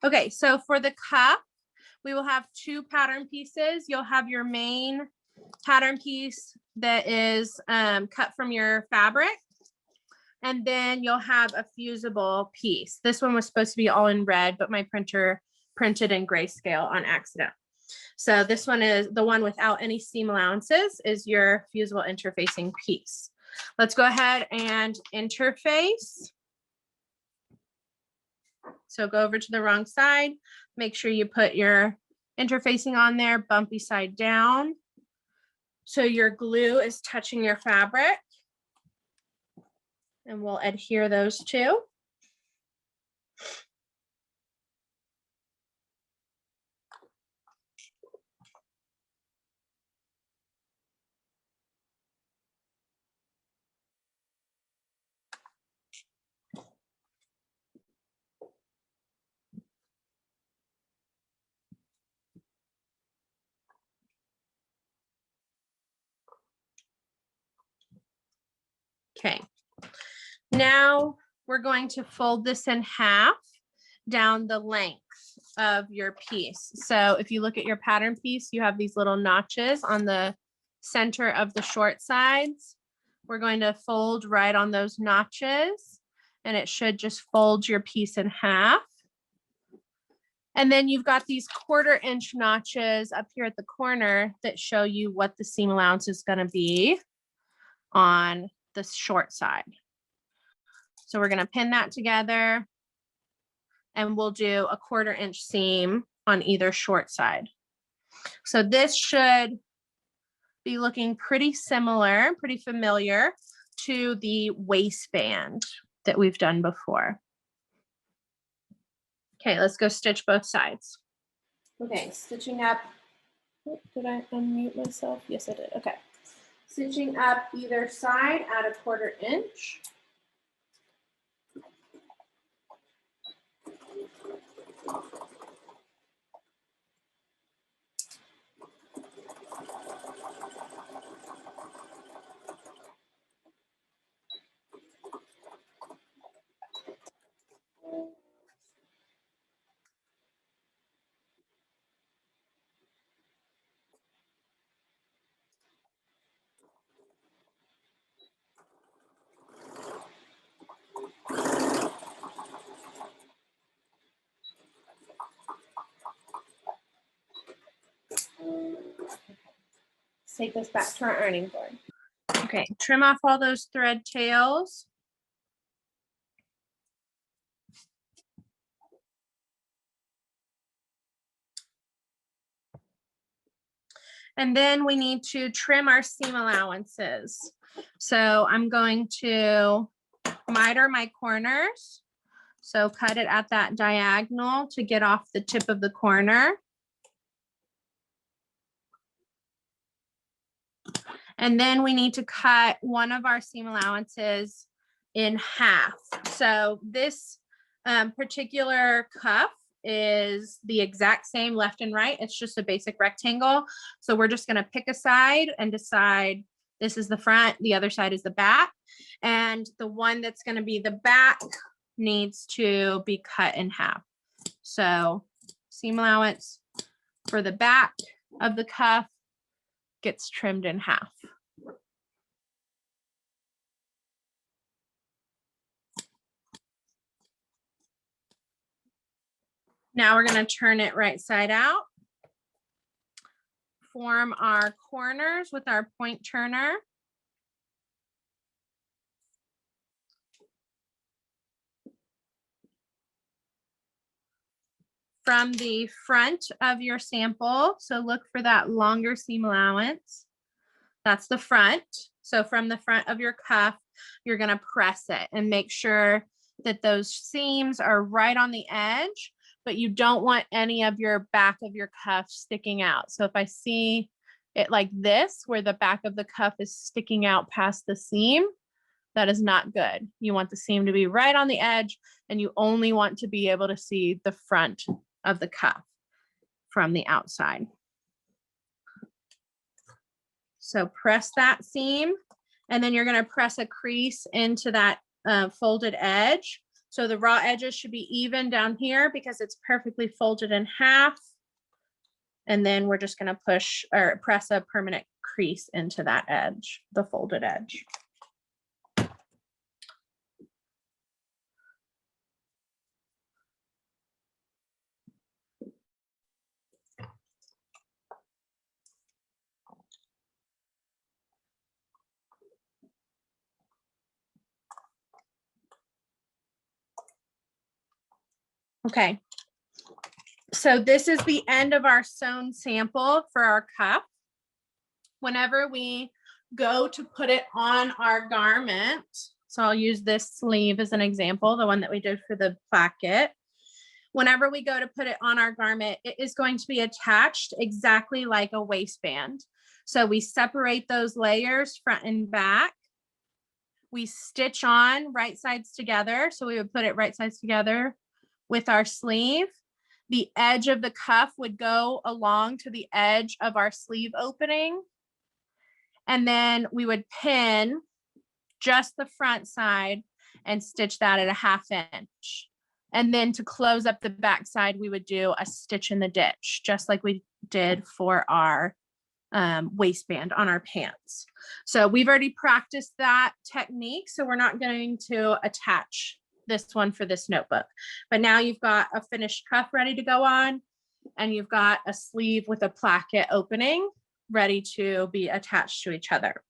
Okay, so for the cuff, we will have 2 pattern pieces. You'll have your main pattern piece that is cut from your fabric. And then you'll have a fusible piece. This one was supposed to be all in red, but my printer printed in grayscale on accident. So this one is the one without any seam allowances, is your fusible interfacing piece. Let's go ahead and interface. So go over to the wrong side. Make sure you put your interfacing on there, bumpy side down. So your glue is touching your fabric. And we'll adhere those two. Okay. Now we're going to fold this in half down the length of your piece. So if you look at your pattern piece, you have these little notches on the center of the short sides. We're going to fold right on those notches, and it should just fold your piece in half. And then you've got these 1/4 inch notches up here at the corner that show you what the seam allowance is going to be on the short side. So we're going to pin that together, and we'll do a 1/4 inch seam on either short side. So this should be looking pretty similar, pretty familiar to the waistband that we've done before. Okay, let's go stitch both sides. Okay, stitching up. Oh, did I unmute myself? Yes, I did. Okay. Stitching up either side at a 1/4 inch. Let's take this back to our ironing board. Okay, trim off all those thread tails. And then we need to trim our seam allowances. So I'm going to miter my corners. So cut it at that diagonal to get off the tip of the corner. And then we need to cut one of our seam allowances in half. So this particular cuff is the exact same left and right. It's just a basic rectangle. So we're just going to pick a side and decide this is the front, the other side is the back. And the one that's going to be the back needs to be cut in half. So seam allowance for the back of the cuff gets trimmed in half. Now we're going to turn it right side out. Form our corners with our point turner. From the front of your sample, so look for that longer seam allowance. That's the front. So from the front of your cuff, you're going to press it and make sure that those seams are right on the edge, but you don't want any of your back of your cuff sticking out. So if I see it like this, where the back of the cuff is sticking out past the seam, that is not good. You want the seam to be right on the edge, and you only want to be able to see the front of the cuff from the outside. So press that seam, and then you're going to press a crease into that folded edge So the raw edges should be even down here because it's perfectly folded in half. And then we're just going to push or press a permanent crease into that edge, the folded edge. Okay. So this is the end of our sewn sample for our cup. Whenever we go to put it on our garment, so I'll use this sleeve as an example, the one that we did for the placket. Whenever we go to put it on our garment, it is going to be attached exactly like a waistband. So we separate those layers front and back. We stitch on right sides together. So we would put it right sides together with our sleeve. The edge of the cuff would go along to the edge of our sleeve opening. And then we would pin just the front side and stitch that at a 1/2 inch. And then to close up the back side, we would do a stitch in the ditch, just like we did for our waistband on our pants. So we've already practiced that technique. So we're not going to attach this one for this notebook. But now you've got a finished cuff ready to go on, and you've got a sleeve with a placket opening ready to be attached to each other.